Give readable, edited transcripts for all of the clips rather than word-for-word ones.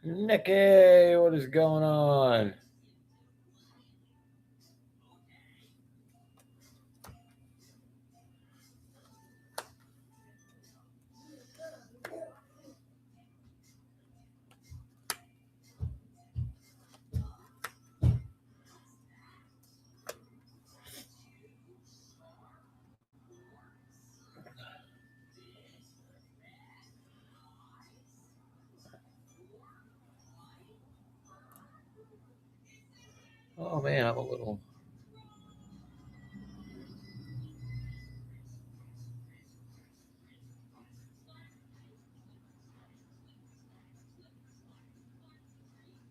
Nikki, what is going on? Oh man, I'm a little.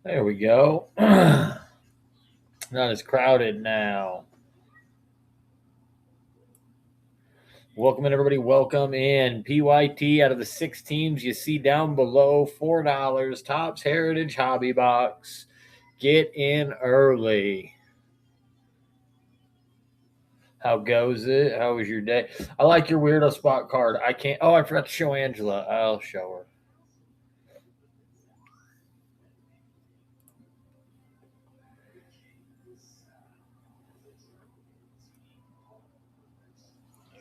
There we go. Not as crowded now. Welcome in, everybody. Welcome in. PYT out of the 6 teams you see down below, $4. Topps Heritage Hobby Box. Get in early. How goes it? How was your day? I like your weirdo spot card. I can't. Oh, I forgot to show Angela. I'll show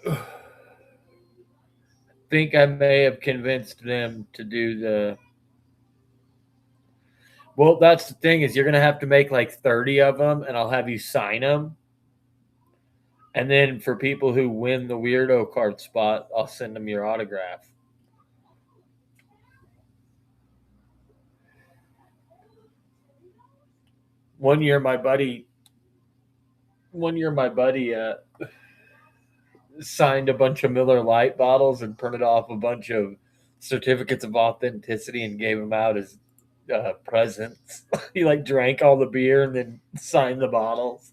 her. Think I may have convinced them to do the. Well, that's the thing is you're gonna have to make like 30 of them, and I'll have you sign them. And then for people who win the weirdo card spot, I'll send them your autograph. One year, my buddy. One year, my buddy signed a bunch of Miller Lite bottles and printed off a bunch of certificates of authenticity and gave them out as presents. He like drank all the beer and then signed the bottles.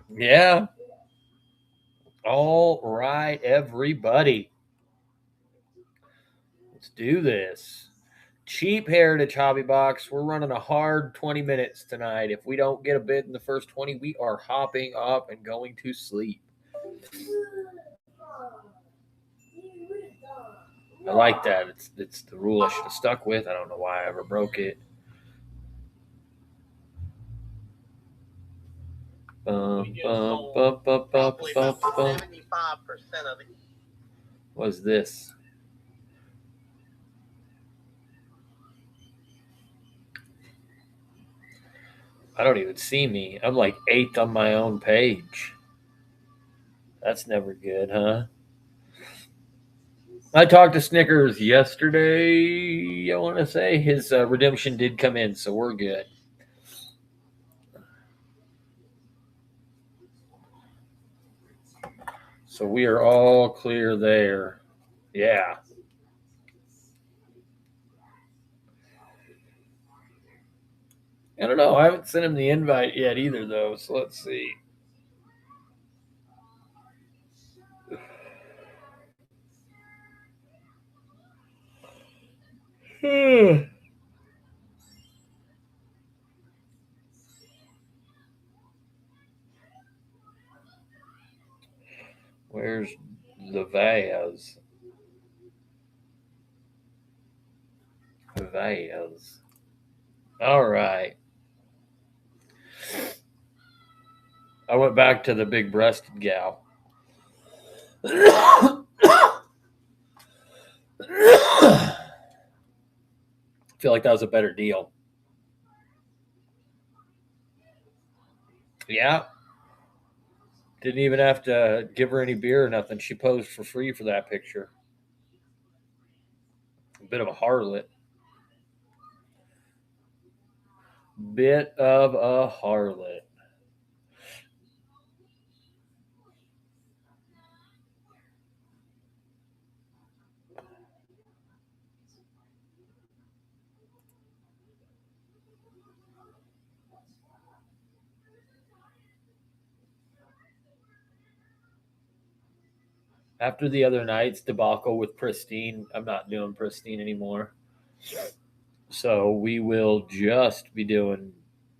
Yeah. All right, everybody. Let's do this. Cheap Heritage Hobby Box. We're running a hard 20 minutes tonight. If we don't get a bid in the first 20, we are hopping up and going to sleep. I like that. It's the rule I should have stuck with. I don't know why I ever broke it. What's this? I don't even see me. I'm like 8th on my own page. That's never good, huh? I talked to Snickers yesterday. I want to say his redemption did come in, so we're good. So we are all clear there. Yeah. I don't know. I haven't sent him the invite yet either, though. So let's see. Where's the vase? Vase. All right. I went back to the big breasted gal. I feel like that was a better deal. Yeah. Didn't even have to give her any beer or nothing. She posed for free for that picture. A bit of a harlot. Bit of a harlot. After the other night's debacle with Pristine, I'm not doing Pristine anymore. So we will just be doing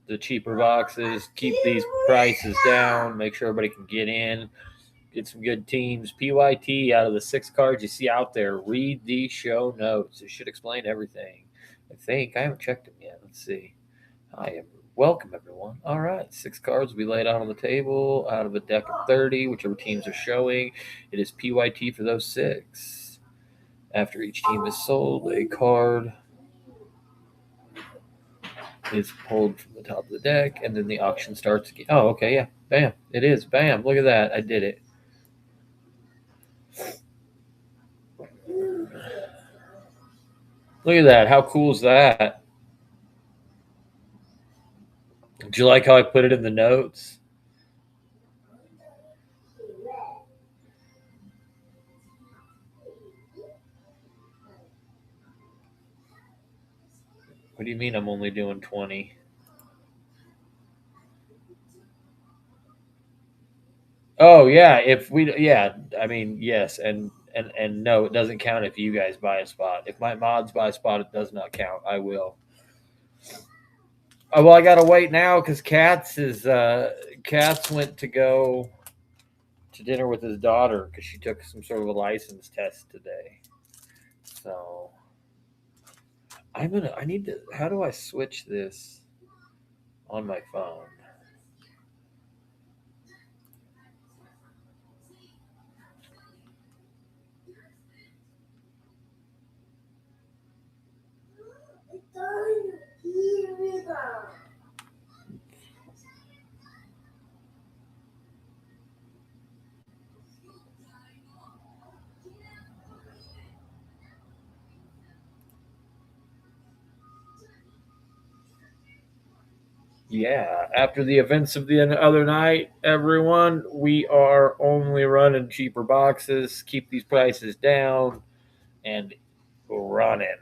the cheaper boxes, keep these prices down, make sure everybody can get in. Get some good teams. PYT out of the 6 cards you see out there. Read the show notes. It should explain everything. I think. I haven't checked them yet. Let's see. I am welcome, everyone. All right. 6 cards will be laid out on the table out of a deck of 30, whichever teams are showing. It is PYT for those 6. After each team is sold, a card is pulled from the top of the deck, and then the auction starts again. Oh, okay, yeah. Bam. It is. Bam. Look at that. I did it. Look at that. How cool is that? Did you like how I put it in the notes? What do you mean I'm only doing 20? Oh yeah, if we yeah, I mean yes, and no, it doesn't count if you guys buy a spot. If my mods buy a spot, it does not count. I will. Oh well, I gotta wait now because Katz went to go to dinner with his daughter because she took some sort of a license test today. So I need to. How do I switch this on my phone? Yeah, after the events of the other night, everyone, we are only running cheaper boxes. Keep these prices down and running.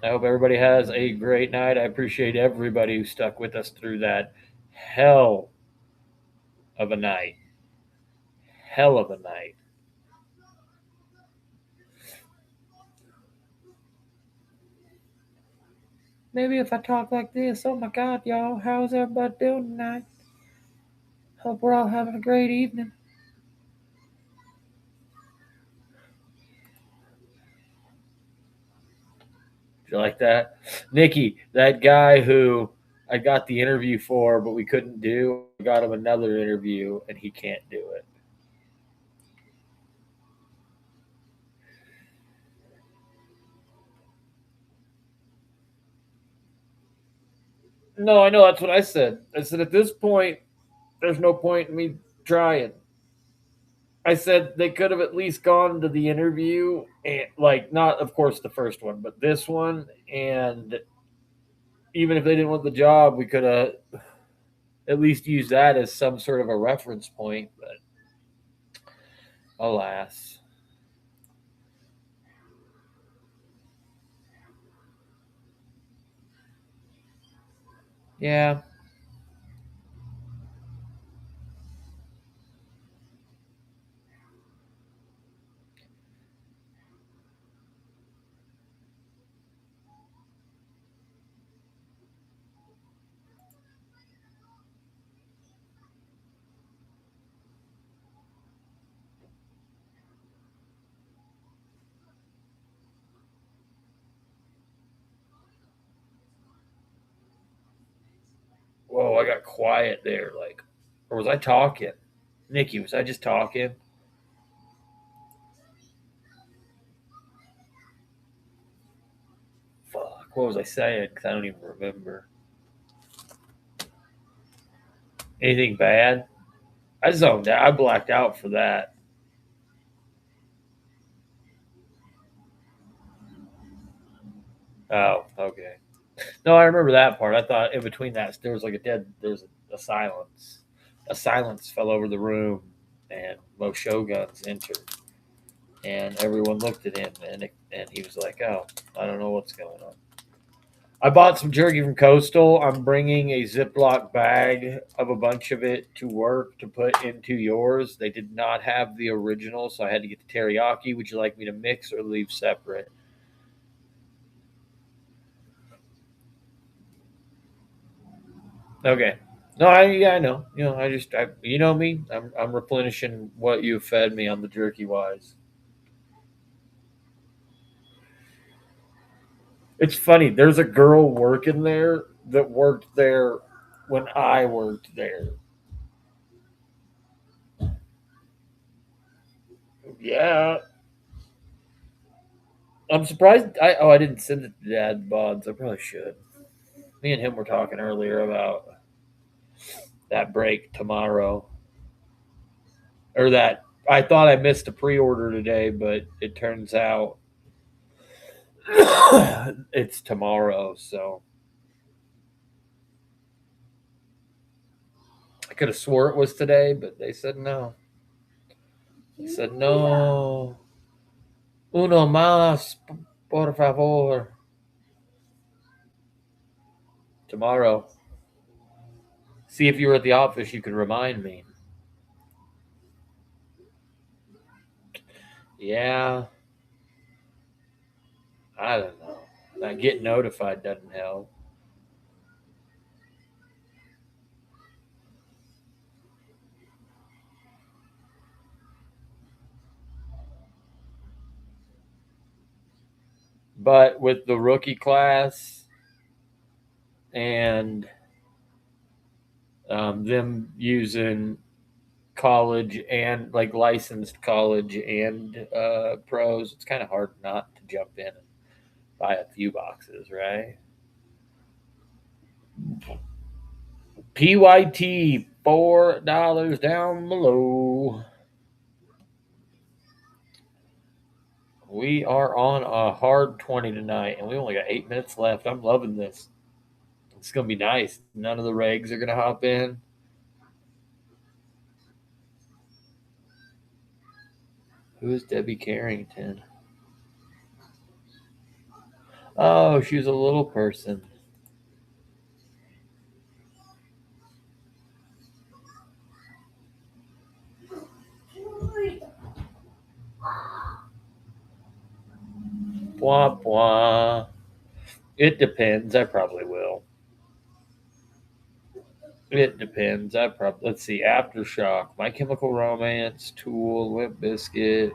I hope everybody has a great night. I appreciate everybody who stuck with us through that hell of a night. Hell of a night. Maybe if I talk like this, oh my God, y'all, how's everybody doing tonight? Hope we're all having a great evening. You like that? Nikki, that guy who I got the interview for, but we couldn't do, I got him another interview and he can't do it. No, I know that's what I said. I said at this point, there's no point in me trying. I said they could have at least gone to the interview and like not of course the first one, but this one and even if they didn't want the job, we could have at least used that as some sort of a reference point, but alas. Yeah. Whoa, I got quiet there. Like, or was I talking? Nikki, was I just talking? Fuck, what was I saying? Because I don't even remember. Anything bad? I zoned out. I blacked out for that. Oh, okay. No, I remember that part. I thought in between that there was like there was a silence. A silence fell over the room, and Mo Shoguns entered, and everyone looked at him, and he was like, "Oh, I don't know what's going on." I bought some jerky from Coastal. I'm bringing a Ziploc bag of a bunch of it to work to put into yours. They did not have the original, so I had to get the teriyaki. Would you like me to mix or leave separate? Okay. No, I know. You know me. I'm replenishing what you fed me on the jerky wise. It's funny. There's a girl working there that worked there when I worked there. Yeah, I'm surprised. I didn't send it to Dad Bonds. I probably should. Me and him were talking earlier about that break tomorrow, or that I thought I missed a pre-order today, but it turns out it's tomorrow. So I could have swore it was today, but they said no. They said no. Uno más, por favor. Tomorrow. See if you were at the office, you could remind me. Yeah, I don't know. That get notified doesn't help. But with the rookie class and them using college and like licensed college and pros, it's kind of hard not to jump in and buy a few boxes, right? PYT $4 down below. We are on a hard 20 tonight, and we only got 8 minutes left. I'm loving this. It's gonna be nice. None of the regs are gonna hop in. Who is Debbie Carrington? Oh, she's a little person. Blah blah. It depends. I probably will. It depends. I probably let's see. Aftershock, My Chemical Romance, Tool, Limp Biscuit.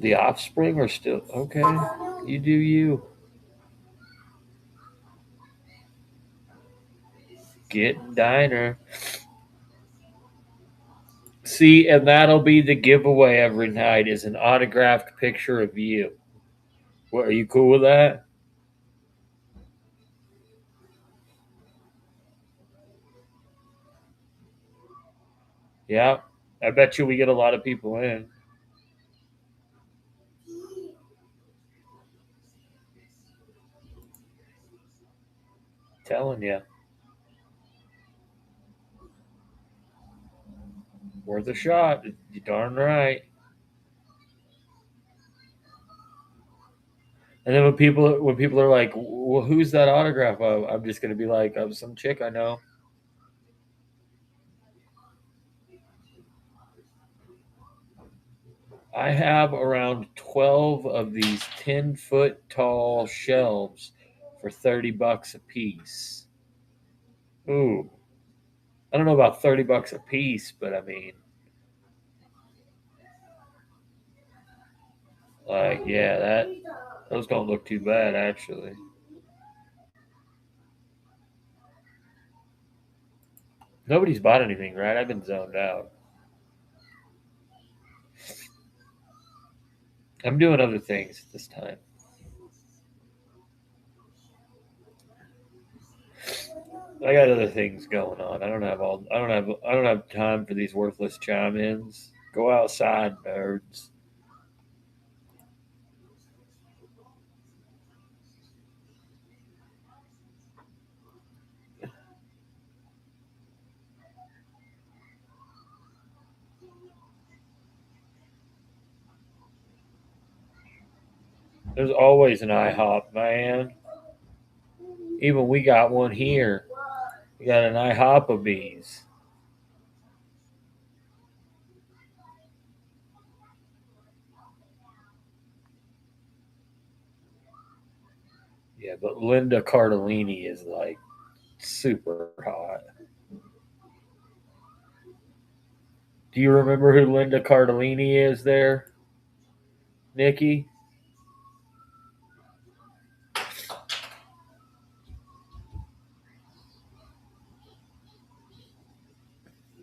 The Offspring are still okay. You do you. Get Diner. See, and that'll be the giveaway every night is an autographed picture of you. What, are you cool with that? Yeah. I bet you we get a lot of people in. Telling you. Worth a shot. You darn right. And then when people are like, "Well, who's that autograph of?" I'm just gonna be like, "Of some chick I know." I have around 12 of these 10-foot tall shelves for $30 a piece. Ooh, I don't know about $30 a piece, but I mean, like, yeah, that those don't look too bad actually. Nobody's bought anything, right? I've been zoned out. I'm doing other things at this time. I got other things going on. I don't have time for these worthless chime ins. Go outside, nerds. There's always an IHOP, man. Even we got one here. We got an IHOPabees. Yeah, but Linda Cardellini is like super hot. Do you remember who Linda Cardellini is there, Nikki?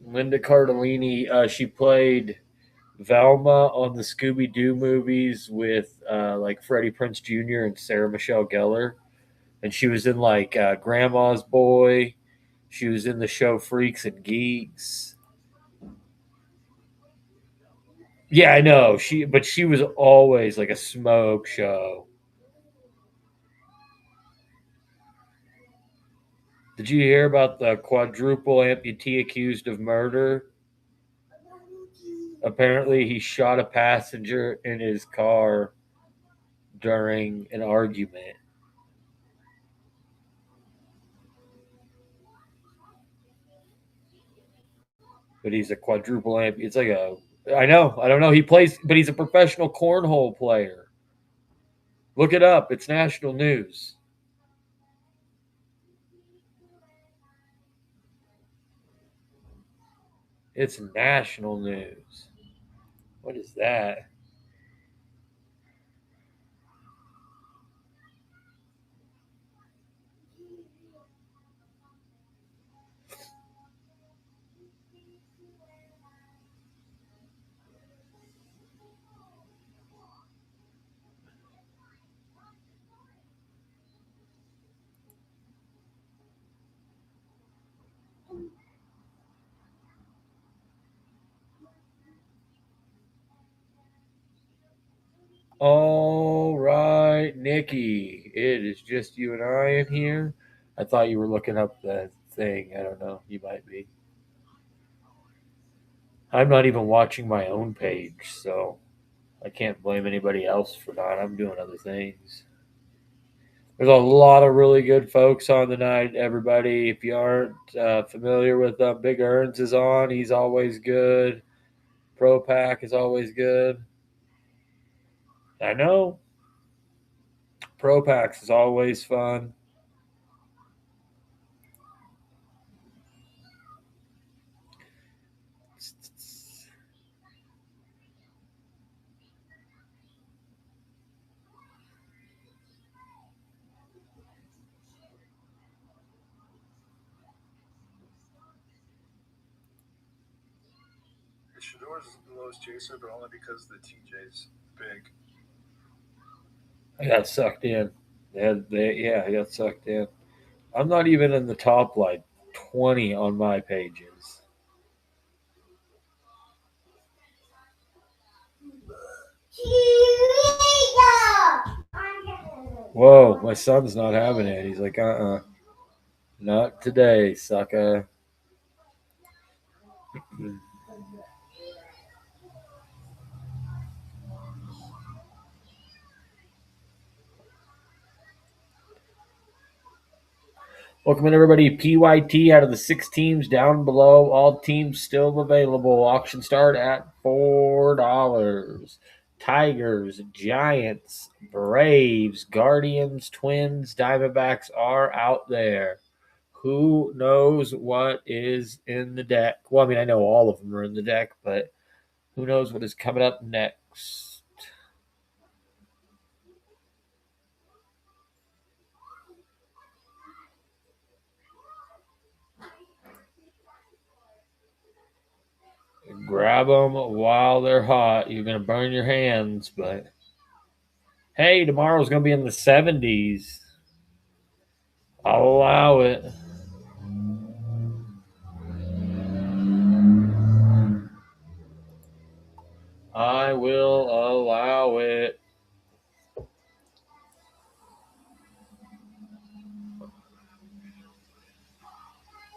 Linda Cardellini, she played Velma on the Scooby Doo movies with like Freddie Prinze Jr. and Sarah Michelle Gellar. And she was in like Grandma's Boy. She was in the show Freaks and Geeks. Yeah, I know. But she was always like a smoke show. Did you hear about the quadruple amputee accused of murder? Apparently, he shot a passenger in his car during an argument. But he's a quadruple amputee. It's like a. I know. I don't know. He plays, but he's a professional cornhole player. Look it up. It's national news. It's national news. What is that? All right, Nikki. It is just you and I in here. I thought you were looking up the thing. I don't know. You might be. I'm not even watching my own page, so I can't blame anybody else for not. I'm doing other things. There's a lot of really good folks on tonight, everybody. If you aren't familiar with them, Big Earns is on. He's always good. Pro Pack is always good. I know. Pro Packs is always fun. Shador's the lowest chaser, but only because the TJ's big. I got sucked in. Yeah, I got sucked in. I'm not even in the top like 20 on my pages. Whoa, my son's not having it. He's like, not today, sucker. Welcome in, everybody. PYT out of the 6 teams down below. All teams still available. Auction start at $4. Tigers, Giants, Braves, Guardians, Twins, Diamondbacks are out there. Who knows what is in the deck? Well, I mean, I know all of them are in the deck, but who knows what is coming up next? Grab them while they're hot. You're going to burn your hands, but hey, tomorrow's going to be in the 70s. I'll allow it. I will allow it.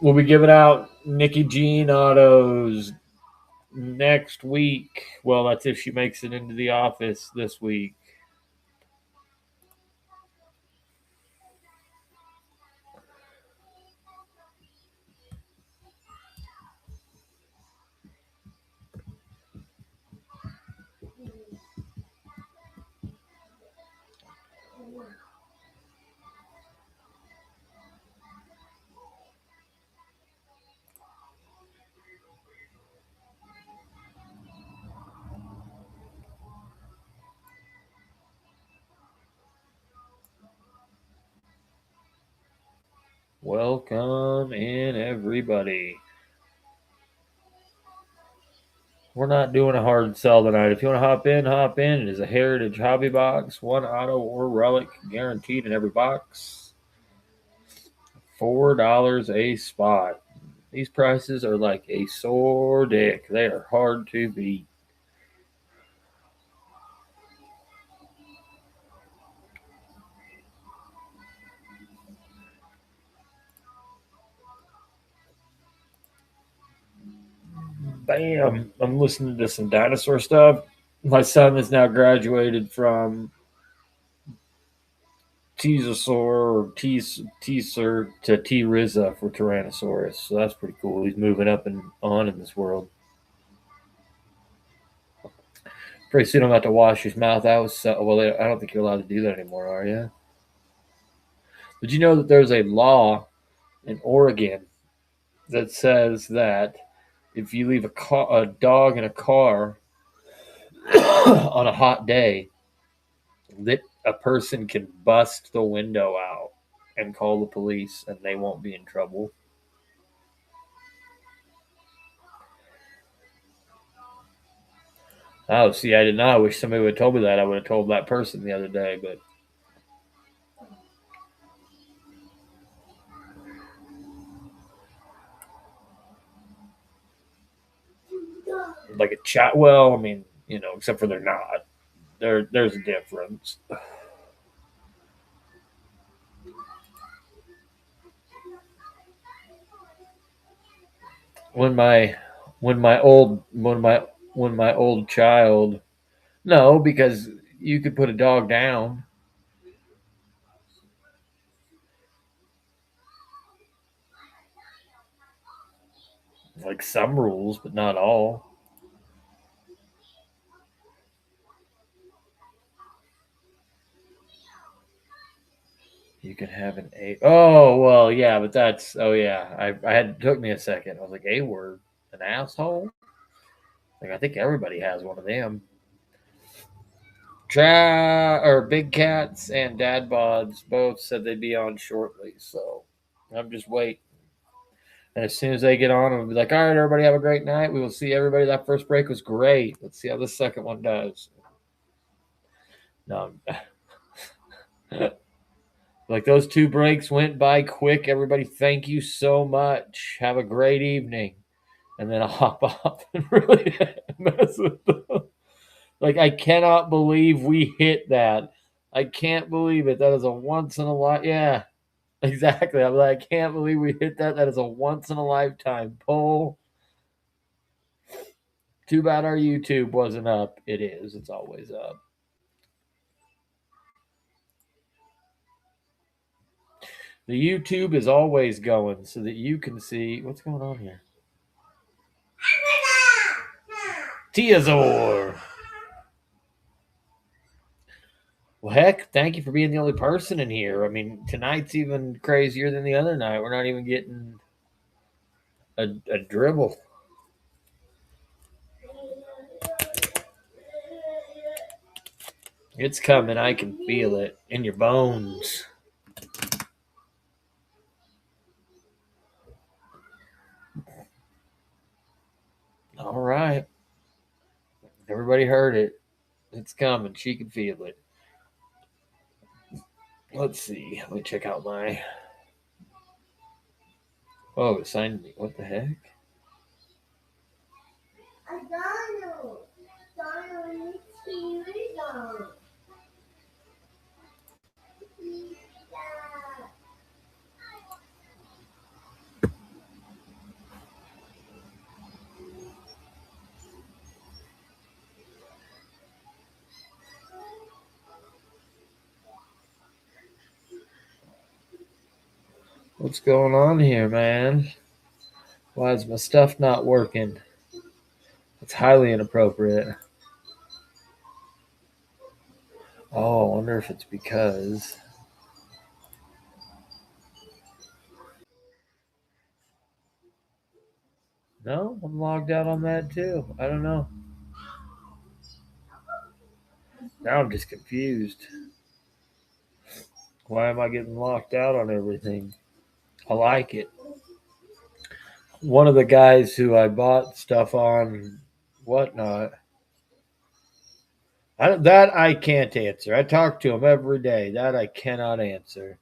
We'll be giving out Nikki Jean autos next week. Well, that's if she makes it into the office this week. Welcome in, everybody. We're not doing a hard sell tonight. If you want to hop in, hop in. It is a Heritage Hobby Box, one auto or relic guaranteed in every box. $4 a spot. These prices are like a sore dick. They are hard to beat. Bam! I'm listening to some dinosaur stuff. My son has now graduated from Teasosaur or Teaser to T-Riza for Tyrannosaurus. So that's pretty cool. He's moving up and on in this world. Pretty soon I'm about to wash his mouth out. Well, I don't think you're allowed to do that anymore, are you? Did you know that there's a law in Oregon that says that if you leave a dog in a car on a hot day, that a person can bust the window out and call the police and they won't be in trouble? Oh, see, I did not. I wish somebody would have told me that. I would have told that person the other day, but like a chat. Well, I mean, except for they're not. There's a difference. When my when my old child, no, because you could put a dog down. Like some rules, but not all. You can have an A. Oh well, yeah, but that's yeah. I had it took me a second. I was like, a word, an asshole. Like I think everybody has one of them. Big Cats and Dad Bods both said they'd be on shortly, so I'm just waiting. And as soon as they get on, I'll be like, all right, everybody have a great night. We will see everybody. That first break was great. Let's see how the second one does. No, like those two breaks went by quick. Everybody, thank you so much. Have a great evening. And then I'll hop off and really mess with them. Like, I cannot believe we hit that. I can't believe it. That is a once in a life. Yeah, exactly. I'm like, I can't believe we hit that. That is a once in a lifetime pull. Too bad our YouTube wasn't up. It is. It's always up. The YouTube is always going so that you can see what's going on here. Teazor. Well, heck, thank you for being the only person in here. I mean, tonight's even crazier than the other night. We're not even getting a dribble. It's coming. I can feel it in your bones. All right. Everybody heard it. It's coming. She can feel it. Let's see. Let me check out my. Oh, it signed me. What the heck? What's going on here, man? Why is my stuff not working? It's highly inappropriate. Oh, I wonder if it's because. No, I'm logged out on that too. I don't know. Now I'm just confused. Why am I getting locked out on everything? I like it. One of the guys who I bought stuff on, whatnot, that I can't answer. I talk to him every day. That I cannot answer.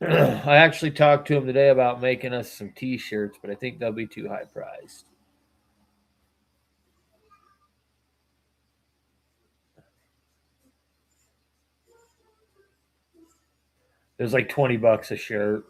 I actually talked to him today about making us some T-shirts, but I think they'll be too high priced. It was like $20 a shirt.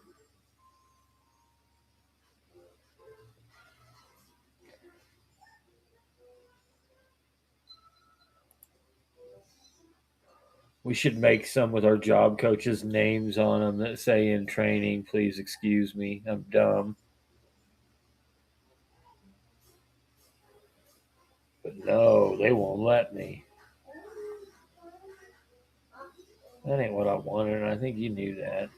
We should make some with our job coaches' names on them that say in training, please excuse me, I'm dumb. But no, they won't let me. That ain't what I wanted, and I think you knew that.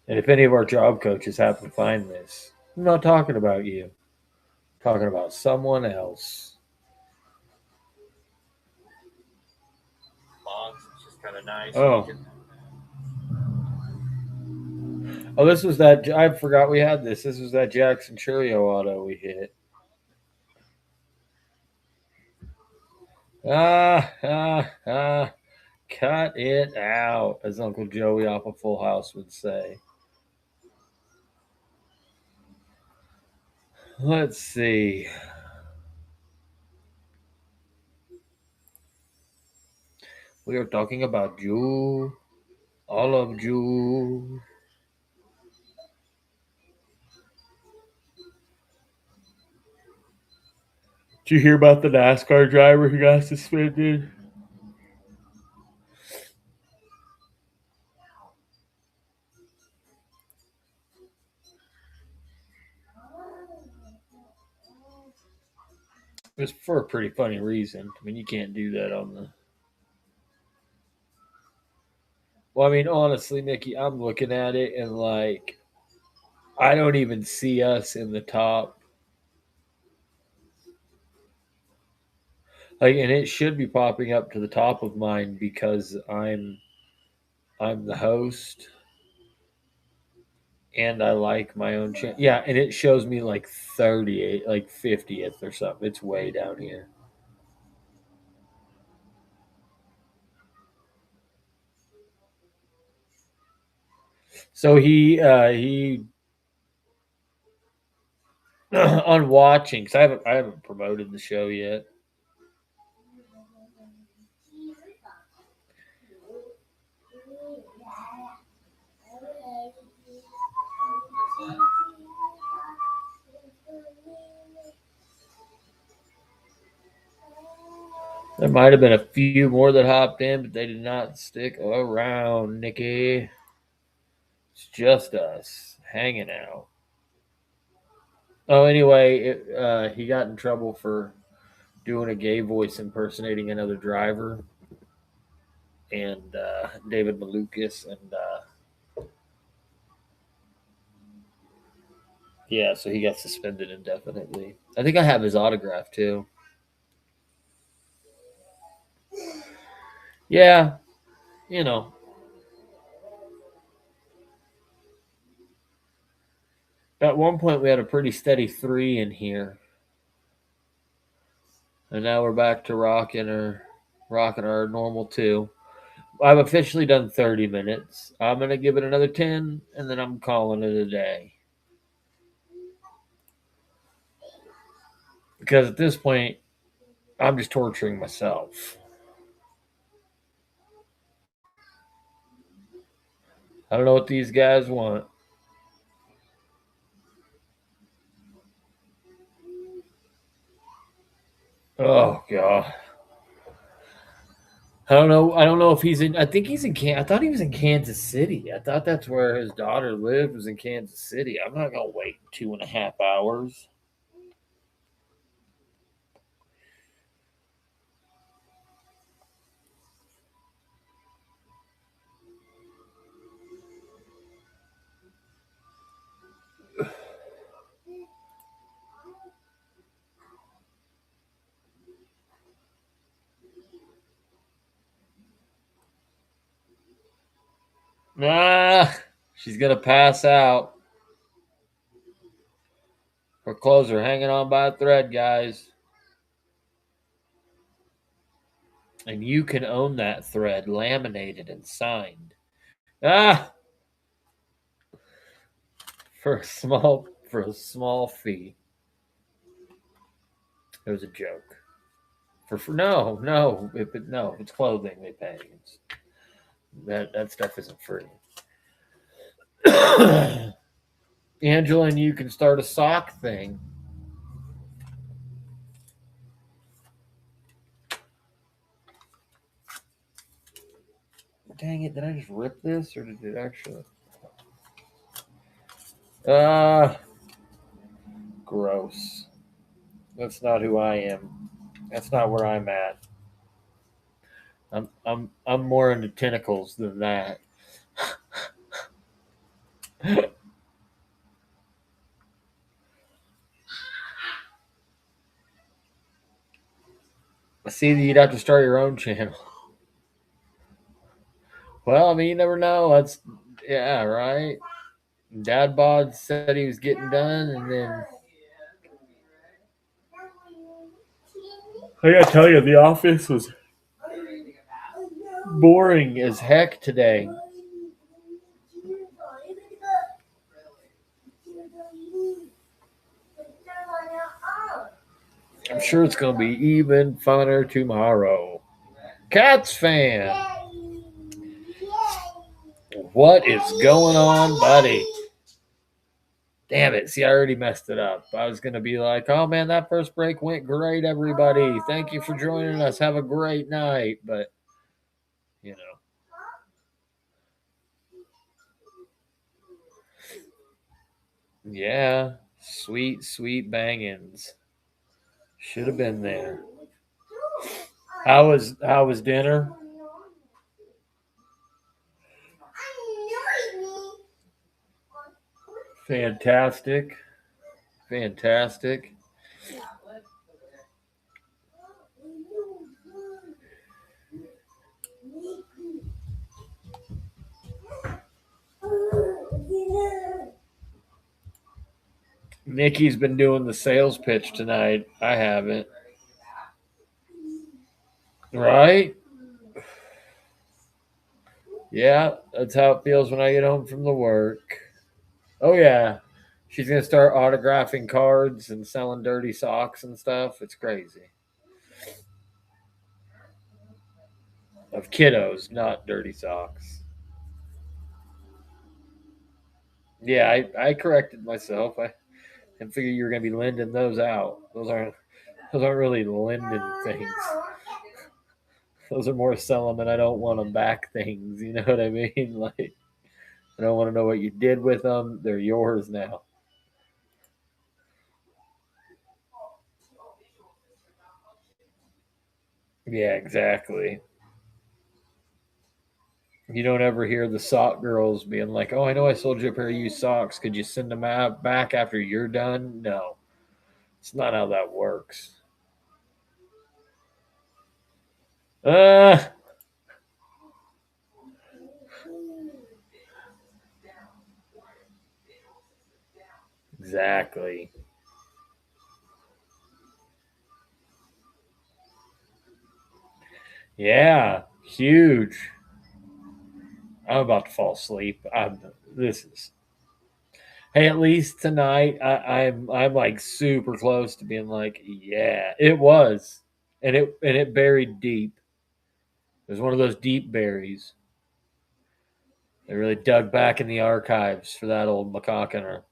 And if any of our job coaches happen to find this, I'm not talking about you. I'm talking about someone else. Box. It's just kind of nice. Oh. Oh, this was that. I forgot we had this. This was that Jackson Churio auto we hit. Cut it out, as Uncle Joey off of Full House would say. Let's see. We are talking about Jew. All of Jew. Did you hear about the NASCAR driver who got suspended? It was for a pretty funny reason. I mean, you can't do that on the. Well, I mean, honestly, Nikki, I'm looking at it and like, I don't even see us in the top. Like, and it should be popping up to the top of mine because I'm the host and I like my own channel. Yeah, and it shows me like 38, like 50th or something. It's way down here. So he on watching because I haven't promoted the show yet. There might have been a few more that hopped in, but they did not stick around, Nikki. It's just us hanging out. Oh, anyway, he got in trouble for doing a gay voice impersonating another driver, and David Malukas, and yeah, so he got suspended indefinitely. I think I have his autograph too. Yeah, you know, at one point we had a pretty steady 3 in here, and now we're back to rocking our normal 2. I've officially done 30 minutes. I'm gonna give it another 10, and then I'm calling it a day. Because at this point, I'm just torturing myself. I don't know what these guys want. Oh god. I don't know. I don't know if he's in. I think he's in. I thought he was in Kansas City. I thought that's where his daughter lived. Was in Kansas City. I'm not gonna wait 2.5 hours. Ah, she's gonna pass out. Her clothes are hanging on by a thread, guys. And you can own that thread, laminated and signed. Ah, for a small fee. It was a joke. If it's clothing they pay. That stuff isn't free. Angela and you can start a sock thing. Dang it! Did I just rip this, or did it actually? Ah, gross. That's not who I am. That's not where I'm at. I'm more into tentacles than that. I see that you'd have to start your own channel. Well, I mean, you never know. That's yeah, right. Dad bod said he was getting done, and then I gotta tell you, the office was boring as heck today. I'm sure it's gonna be even funner tomorrow. Cats fan, what is going on, buddy? Damn it. See, I already messed it up. I was going to be like, oh man, that first break went great, everybody. Thank you for joining us. Have a great night. But, you know. Yeah. Sweet, sweet bangins. Should have been there. How was dinner? Fantastic. Fantastic. Nikki's been doing the sales pitch tonight. I haven't. Right? Yeah, that's how it feels when I get home from the work. Oh yeah. She's gonna start autographing cards and selling dirty socks and stuff. It's crazy. Of kiddos, not dirty socks. Yeah, I corrected myself. I figured you were gonna be lending those out. Those aren't really lending things. Those are more sell them and I don't want them back things. You know what I mean? Like I don't want to know what you did with them. They're yours now. Yeah, exactly. You don't ever hear the sock girls being like, "Oh, I know I sold you a pair of used socks. Could you send them out back after you're done?" No, it's not how that works. Uh, exactly. Yeah, huge. I'm about to fall asleep. This is. Hey, at least tonight I'm like super close to being like, yeah, it was, and it buried deep. It was one of those deep berries. They really dug back in the archives for that old macaconer.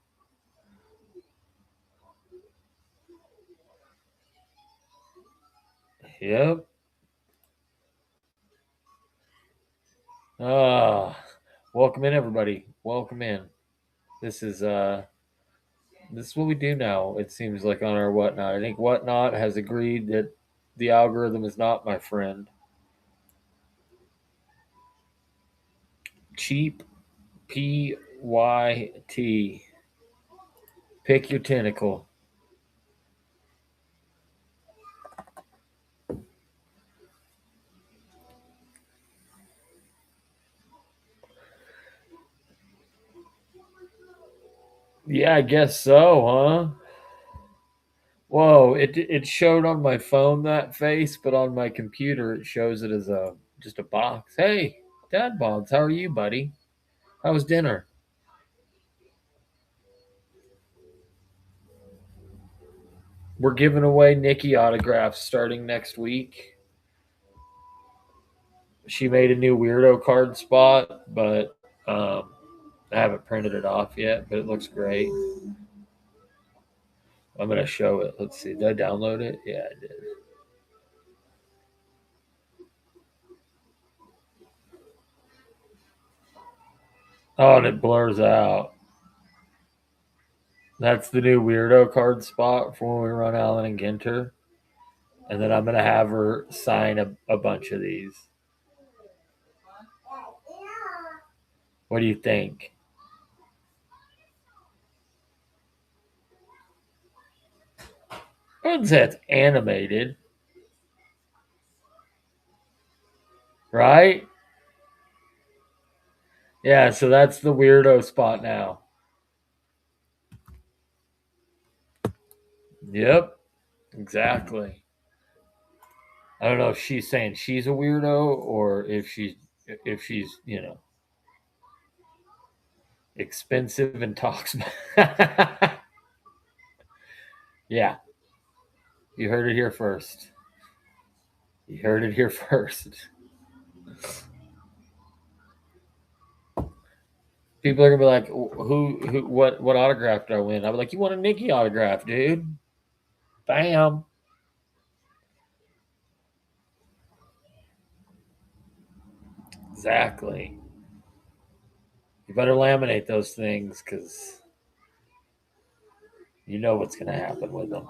Yep. Ah, welcome in everybody. Welcome in. This is this is what we do now. It seems like on our whatnot. I think whatnot has agreed that the algorithm is not my friend. Cheap PYT. Pick your tentacle. Yeah, I guess so, huh? Whoa, it showed on my phone that face, but on my computer it shows it as a just a box. Hey, Dad Bods, how are you, buddy? How was dinner? We're giving away Nikki autographs starting next week. She made a new weirdo card spot, but I haven't printed it off yet, but it looks great. I'm gonna show it. Let's see. Did I download it? Yeah, I did. Oh, and it blurs out. That's the new weirdo card spot for when we run Allen and Ginter. And then I'm gonna have her sign a bunch of these. What do you think? I wouldn't say it's animated, right? Yeah, so that's the weirdo spot now. Yep, exactly. I don't know if she's saying she's a weirdo or if she's expensive and talks. Yeah, you heard it here first. You heard it here first. People are gonna be like, what autograph did I win? I'll be like, you won a Nikki autograph, dude. Bam. Exactly. You better laminate those things because you know what's gonna happen with them.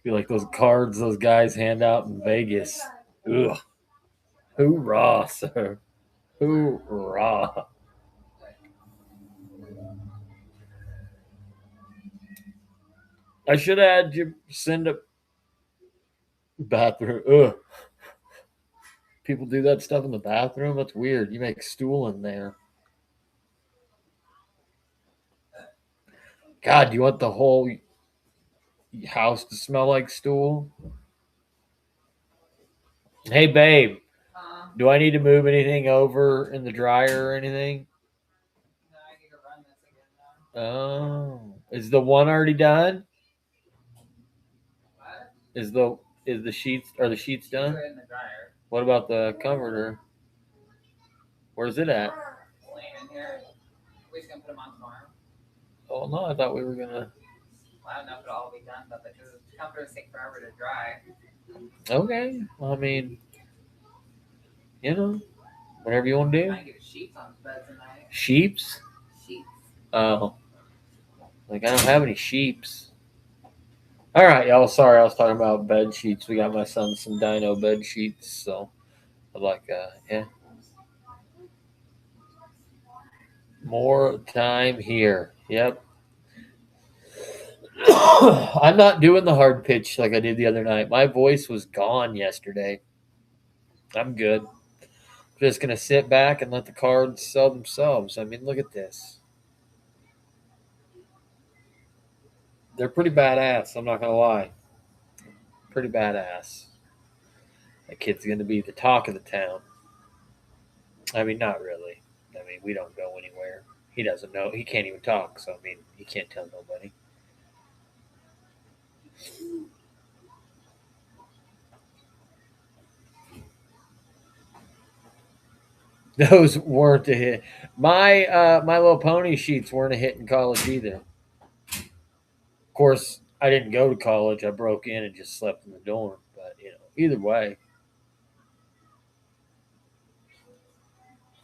Be like those cards those guys hand out in Vegas. Ugh. Hoorah, sir. Hoorah. I should have had you send a bathroom. Ugh. People do that stuff in the bathroom. That's weird. You make stool in there. God, do you want the whole house to smell like stool? Hey, babe, do I need to move anything over in the dryer or anything? Oh, is the one already done? Is the is the sheets are the sheets done? What about the comforter? Where's it at? Oh no, I thought we were gonna. Okay, well, I mean, whatever you want to do. Sheeps? Oh, like I don't have any sheeps. All right, y'all. Sorry, I was talking about bed sheets. We got my son some Dino bed sheets, so I like, yeah, more time here. Yep. I'm not doing the hard pitch like I did the other night. My voice was gone yesterday. I'm good. Just gonna sit back and let the cards sell themselves. I mean, look at this. They're pretty badass. I'm not gonna lie. Pretty badass. That kid's gonna be the talk of the town. I mean, not really. I mean, we don't go anywhere. He doesn't know. He can't even talk. So I mean, he can't tell nobody. Those weren't a hit. My Little Pony sheets weren't a hit in college either. Of course, I didn't go to college. I broke in and just slept in the dorm. But either way,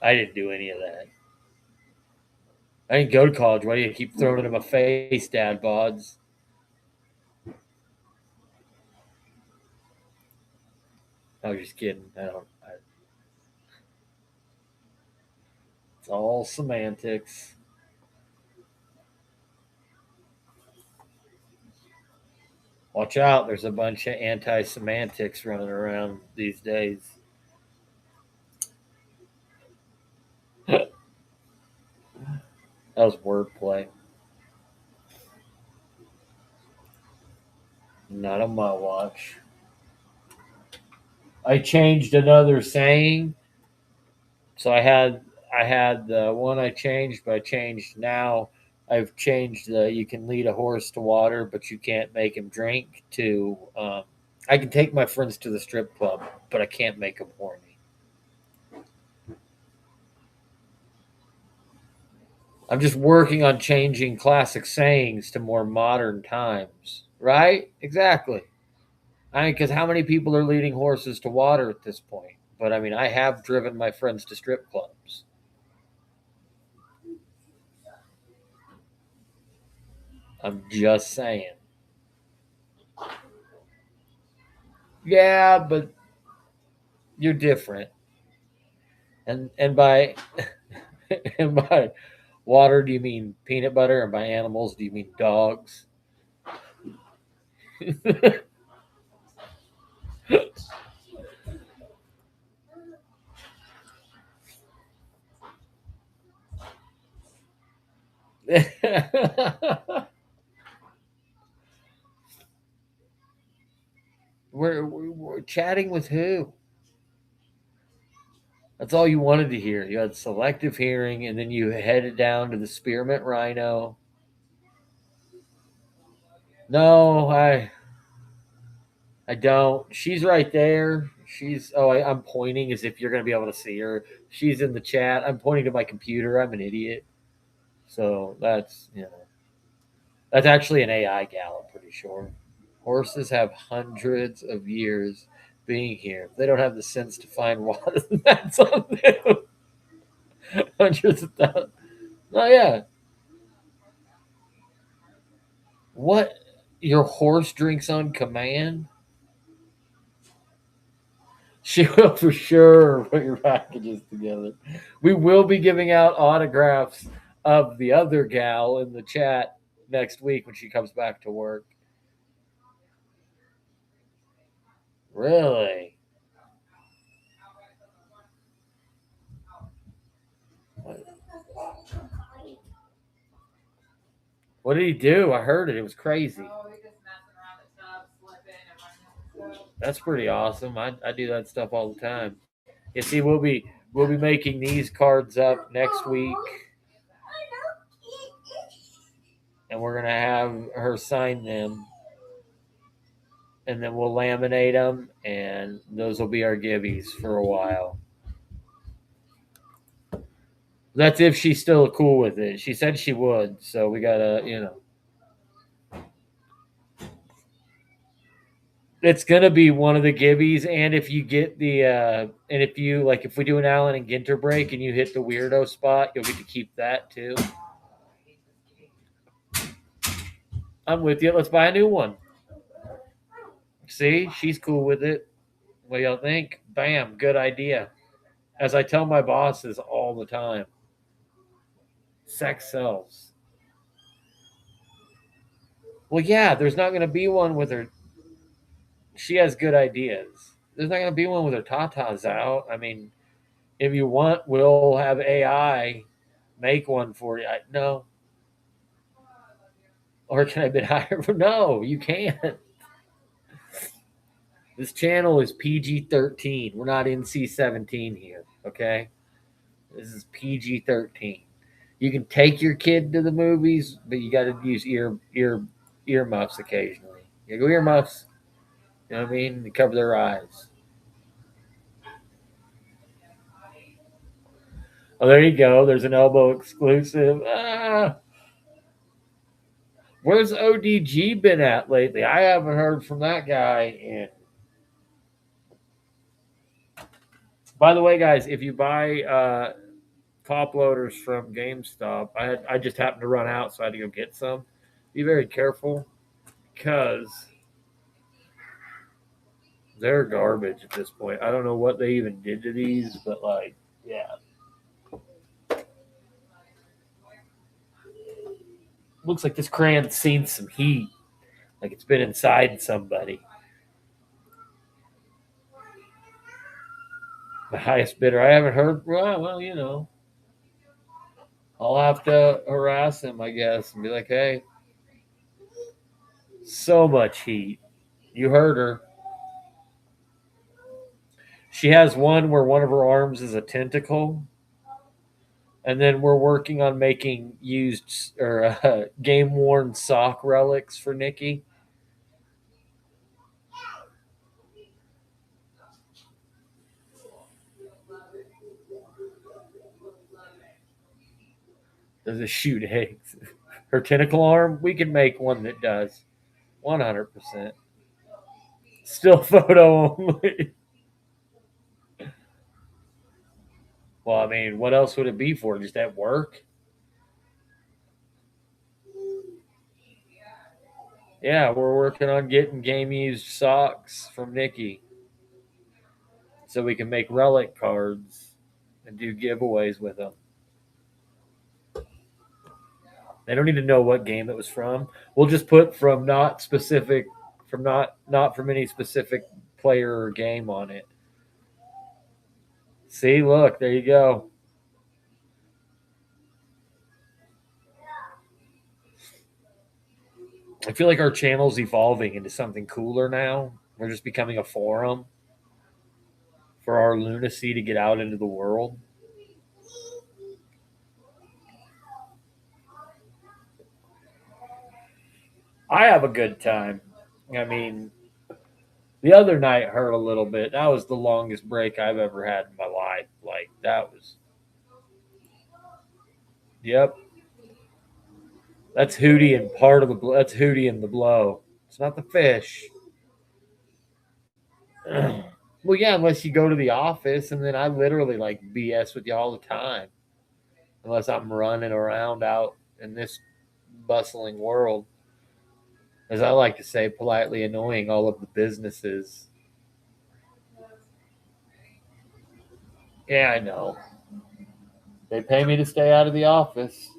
I didn't do any of that. I didn't go to college. Why do you keep throwing it in my face, Dad bods? I was just kidding. I don't. It's all semantics. Watch out! There's a bunch of anti-semantics running around these days. That was wordplay. Not on my watch. I changed another saying. So I had the one I changed, but I changed now. I've changed the you can lead a horse to water, but you can't make him drink. To I can take my friends to the strip club, but I can't make them horny. I'm just working on changing classic sayings to more modern times. Right? Exactly. I mean, because how many people are leading horses to water at this point? But I mean, I have driven my friends to strip clubs. I'm just saying. Yeah, but you're different. And by and by water, do you mean peanut butter? And by animals, do you mean dogs? we're chatting with who? That's all you wanted to hear. You had selective hearing, and then you headed down to the spearmint rhino. No, I don't. She's right there. I'm pointing as if you're going to be able to see her. She's in the chat. I'm pointing to my computer. I'm an idiot. So that's actually an AI gal, I'm pretty sure. Horses have hundreds of years being here. They don't have the sense to find water. That's on them. Hundreds of thousands. Oh, yeah. What? Your horse drinks on command? She will for sure put your packages together. We will be giving out autographs of the other gal in the chat next week when she comes back to work. Really? What did he do? I heard it. It was crazy. That's pretty awesome. I do that stuff all the time. You see, we'll be making these cards up next week, and we're gonna have her sign them, and then we'll laminate them, and those will be our gibbies for a while. That's if she's still cool with it. She said she would, so we gotta. It's gonna be one of the gibbies, and if you get and if you like, if we do an Allen and Ginter break and you hit the weirdo spot, you'll get to keep that too. I'm with you. Let's buy a new one. See, she's cool with it. What do y'all think? Bam, good idea. As I tell my bosses all the time, sex sells. Well, yeah, there's not going to be one with her. She has good ideas. There's not going to be one with her tatas out. I mean, if you want, we'll have AI make one for you. No. Or can I bid higher? No, you can't. This channel is PG-13. We're not NC-17 here, okay? This is PG-13. You can take your kid to the movies, but you got to use earmuffs occasionally. You go earmuffs. You know what I mean? To cover their eyes. Oh, there you go. There's an elbow exclusive. Where's ODG been at lately? I haven't heard from that guy in. By the way, guys, if you buy top loaders from GameStop, I just happened to run out, so I had to go get some. Be very careful because they're garbage at this point. I don't know what they even did to these, but like, yeah. Looks like this crayon's seen some heat. Like it's been inside somebody. The highest bidder. I haven't heard. Well. I'll have to harass him, I guess, and be like, hey, so much heat. You heard her. She has one where one of her arms is a tentacle, and then we're working on making used or game worn sock relics for Nikki. Does it shoot eggs? Her tentacle arm, we can make one that does 100%. Still photo only. Well, I mean, what else would it be for? Just at work? Yeah, we're working on getting game used socks from Nikki so we can make relic cards and do giveaways with them. They don't need to know what game it was from. We'll just put from not specific, from not from any specific player or game on it. See, look, there you go. I feel like our channel's evolving into something cooler now. We're just becoming a forum for our lunacy to get out into the world. I have a good time. I mean, the other night hurt a little bit. That was the longest break I've ever had in my life. Like that was, yep. That's Hootie and part of the. That's Hootie and the blow. It's not the fish. Well, yeah, unless you go to the office, and then I literally like BS with you all the time, unless I'm running around out in this bustling world, as I like to say, politely annoying all of the businesses. Yeah, I know. They pay me to stay out of the office.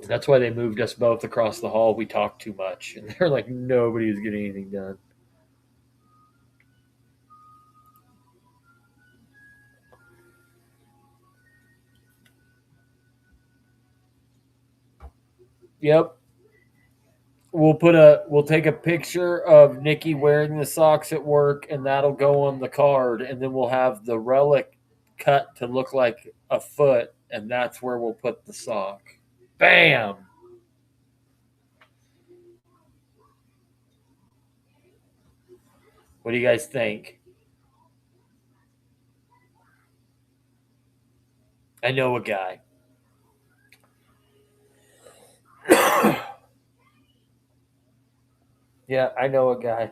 That's why they moved us both across the hall. We talk too much, and they're like, nobody's getting anything done. Yep. We'll take a picture of Nikki wearing the socks at work, and that'll go on the card, and then we'll have the relic cut to look like a foot, and that's where we'll put the sock. Bam. What do you guys think? I know a guy. Yeah, I know a guy.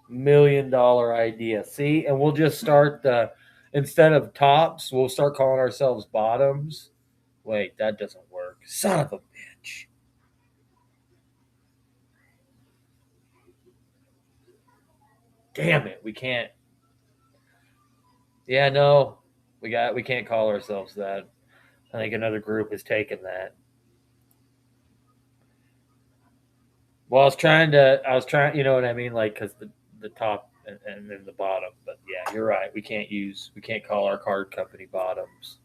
$1 million idea. See, and we'll just start the instead of tops, we'll start calling ourselves bottoms. Wait, that doesn't work. Son of a bitch. Damn it, we can't. Yeah, no, we can't call ourselves that. I think another group has taken that. Well, I was trying, you know what I mean, like because the top and then the bottom. But yeah, you're right. We can't call our card company bottoms.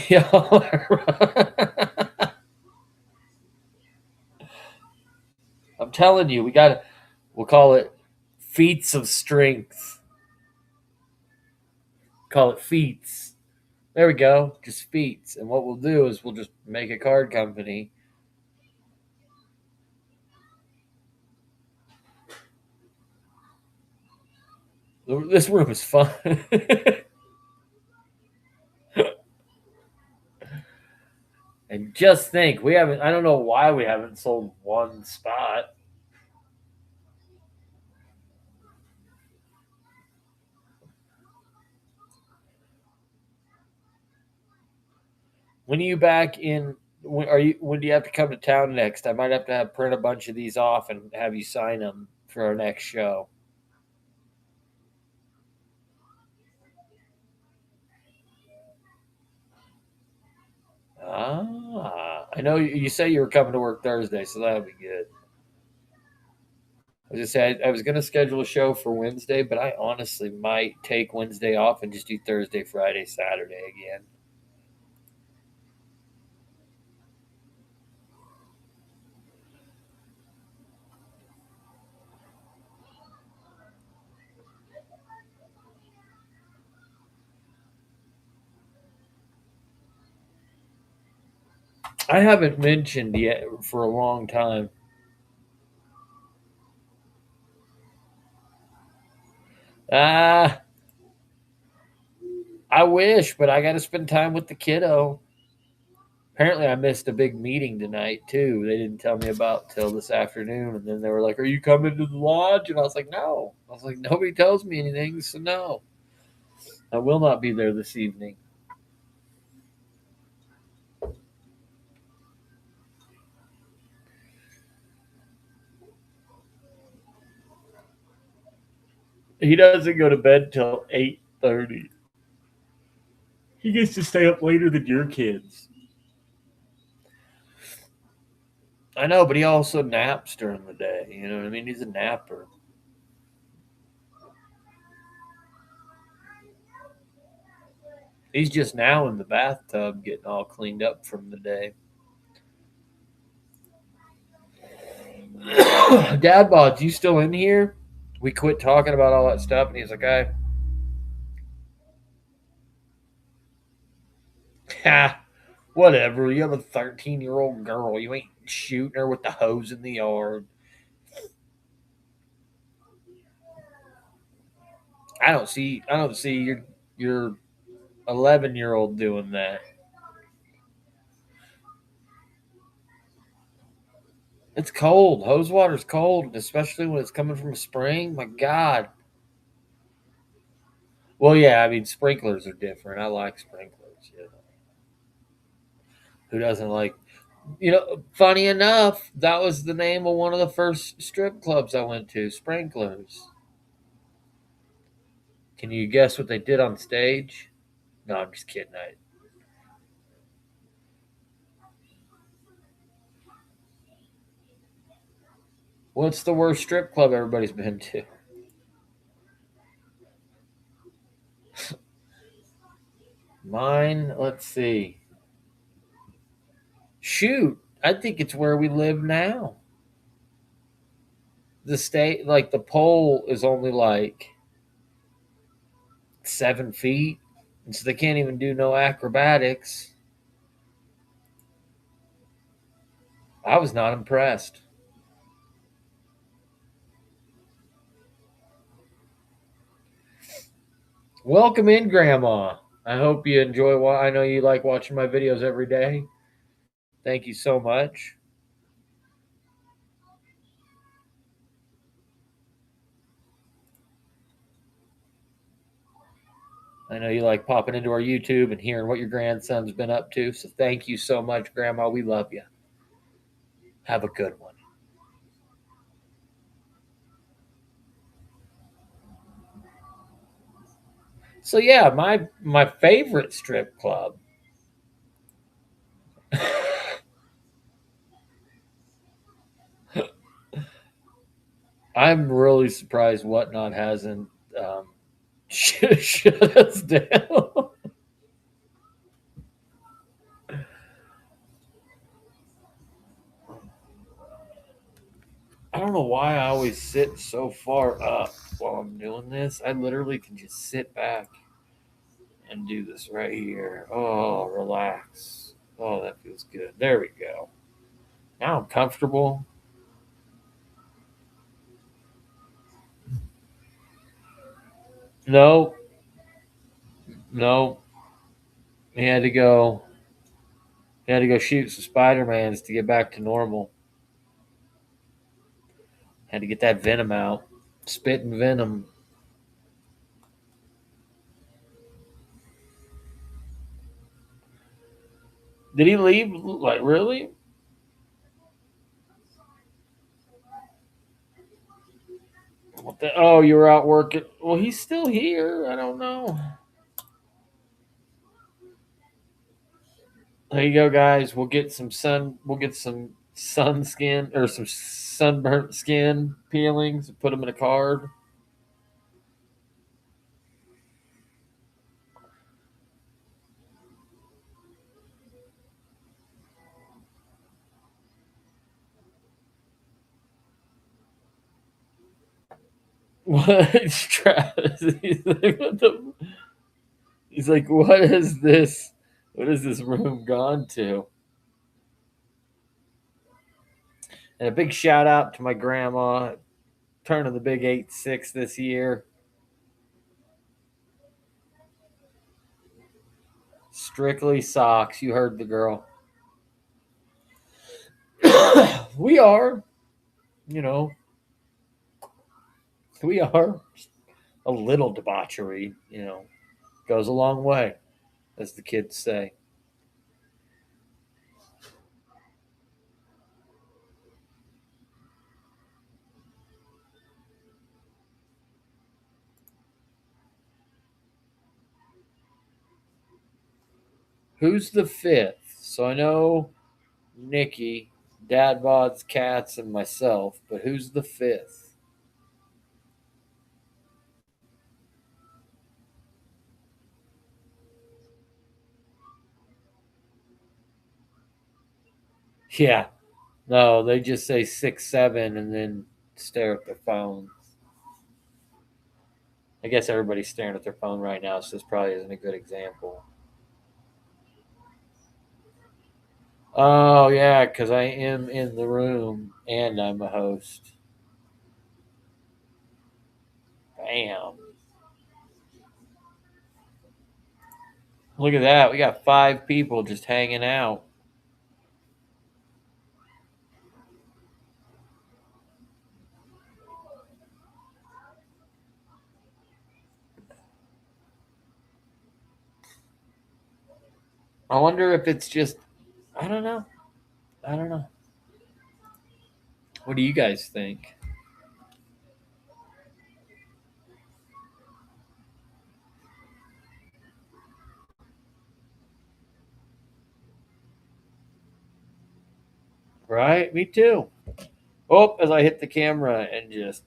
Yeah, I'm telling you, we'll call it feats of strength. Call it feats. There we go, just feats. And what we'll do is we'll just make a card company. This room is fun. And just think, we haven't. I don't know why we haven't sold one spot. When are you back in? When are you? When do you have to come to town next? I might have to print a bunch of these off and have you sign them for our next show. Ah, I know you say you were coming to work Thursday, so that'll be good. I was just say I was going to schedule a show for Wednesday, but I honestly might take Wednesday off and just do Thursday, Friday, Saturday again. I haven't mentioned yet for a long time. Ah, I wish, but I got to spend time with the kiddo. Apparently, I missed a big meeting tonight too. They didn't tell me about till this afternoon, and then they were like, "Are you coming to the lodge?" And I was like, "No." I was like, "Nobody tells me anything, so no, I will not be there this evening." He doesn't go to bed till 8:30. He gets to stay up later than your kids. I know, but he also naps during the day. You know what I mean? He's a napper. He's just now in the bathtub getting all cleaned up from the day. Dad bods, you still in here? We quit talking about all that stuff, and he's like, ha, whatever. You have a 13-year-old girl. You ain't shooting her with the hose in the yard. I don't see your 11-year-old doing that. It's cold. Hose water's cold, especially when it's coming from a spring. My God. Well, yeah, I mean sprinklers are different. I like sprinklers. You know. Who doesn't like? You know, funny enough, that was the name of one of the first strip clubs I went to. Sprinklers. Can you guess what they did on stage? No, I'm just kidding. What's the worst strip club everybody's been to? Mine. Let's see. Shoot, I think it's where we live now. The state, like the pole, is only like 7 feet, and so they can't even do no acrobatics. I was not impressed. Welcome in, Grandma. I hope you enjoy. I know you like watching my videos every day. Thank you so much. I know you like popping into our YouTube and hearing what your grandson's been up to. So thank you so much, Grandma. We love you. Have a good one. So yeah, my favorite strip club. I'm really surprised Whatnot hasn't shut us down. I don't know why I always sit so far up while I'm doing this. I literally can just sit back and do this right here. Oh, relax. Oh, that feels good. There we go. Now I'm comfortable. No, no. He had to go. He had to go shoot some Spider-Mans to get back to normal. Had to get that venom out. Spitting venom. Did he leave? Like, really? What the, oh, you were out working. Well, he's still here. I don't know. There you go, guys. We'll get some sun. We'll get some sun skin or some sunburnt skin peelings and put them in a card. What, Travis? He's like, what is this? What is this room gone to? And a big shout out to my grandma, turning the big 8-6 this year. Strictly socks. You heard the girl. We are, you know, we are a little debauchery, goes a long way, as the kids say. Who's the fifth? So I know Nikki, Dad Bod's cats, and myself, but who's the fifth? Yeah, no, they just say 6, 7, and then stare at their phone. I guess everybody's staring at their phone right now, so this probably isn't a good example. Oh yeah, because I am in the room and I'm a host. Bam! Look at that. We got 5 people just hanging out. I wonder if it's just. I don't know. I don't know. What do you guys think? Right? Me too. Oh, as I hit the camera and just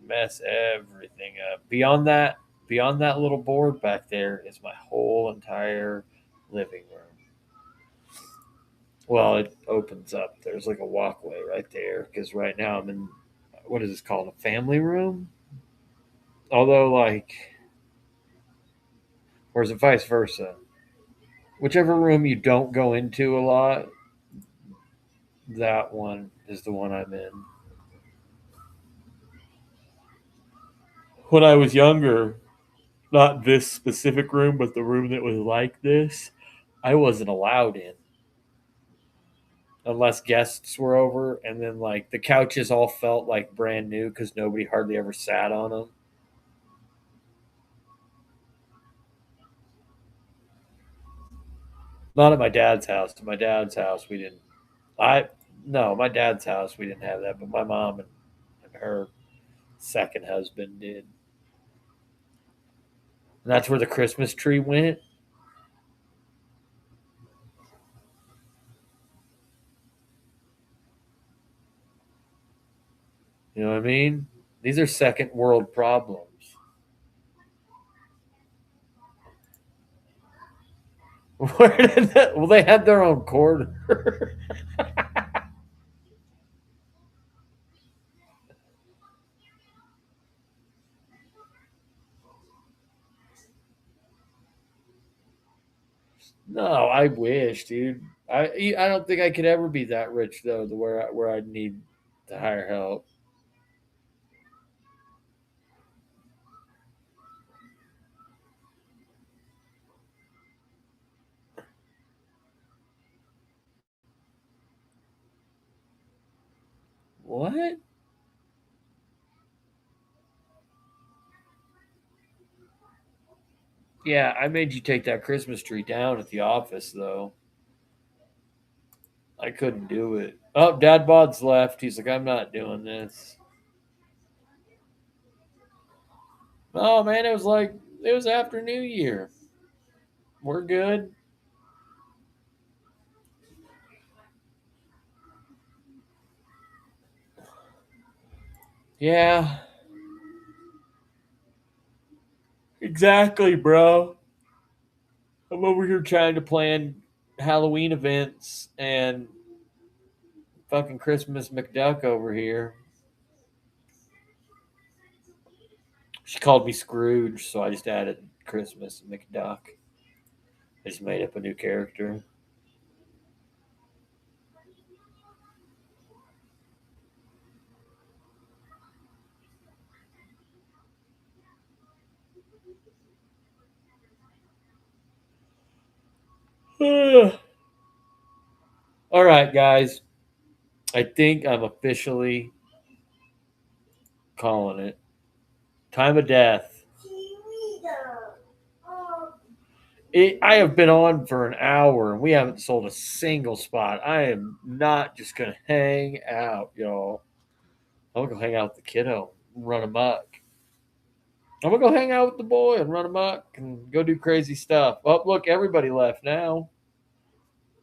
mess everything up. Beyond that little board back there is my whole entire living room. Well, it opens up. There's like a walkway right there because right now I'm in what is this called, a family room? Although, like, or is it vice versa? Whichever room you don't go into a lot, that one is the one I'm in. When I was younger, not this specific room, but the room that was like this, I wasn't allowed in unless guests were over, and then like the couches all felt like brand new because nobody hardly ever sat on them. Not at my dad's house. At my dad's house, we didn't. I no, my dad's house we didn't have that, but my mom and her second husband did. And that's where the Christmas tree went. You know what I mean? These are second world problems. Where did that? Well, they had their own corner. No, I wish, dude. I don't think I could ever be that rich though, to where I'd need to hire help. What? Yeah, I made you take that Christmas tree down at the office though. I couldn't do it. Oh, Dad Bod's left. He's like, I'm not doing this. Oh man, it was after New Year. We're good. Yeah. Exactly, bro. I'm over here trying to plan Halloween events and fucking Christmas McDuck over here. She called me Scrooge, so I just added Christmas McDuck. I just made up a new character. All right, guys. I think I'm officially calling it. Time of death. I have been on for an hour and we haven't sold a single spot. I am not just going to hang out, y'all. I'm going to go hang out with the kiddo, run amok. I'm going to go hang out with the boy and run amok and go do crazy stuff. Oh, look, everybody left now.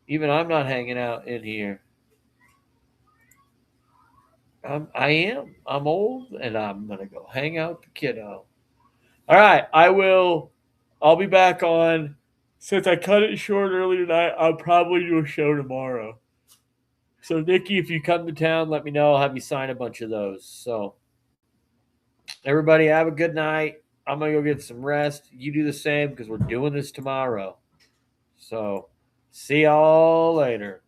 Even I'm not hanging out in here. I am. I'm old and I'm going to go hang out with the kiddo. All right. I'll be back on. Since I cut it short early tonight, I'll probably do a show tomorrow. So, Nikki, if you come to town, let me know. I'll have you sign a bunch of those. So, everybody, have a good night. I'm going to go get some rest. You do the same because we're doing this tomorrow. So, see y'all later.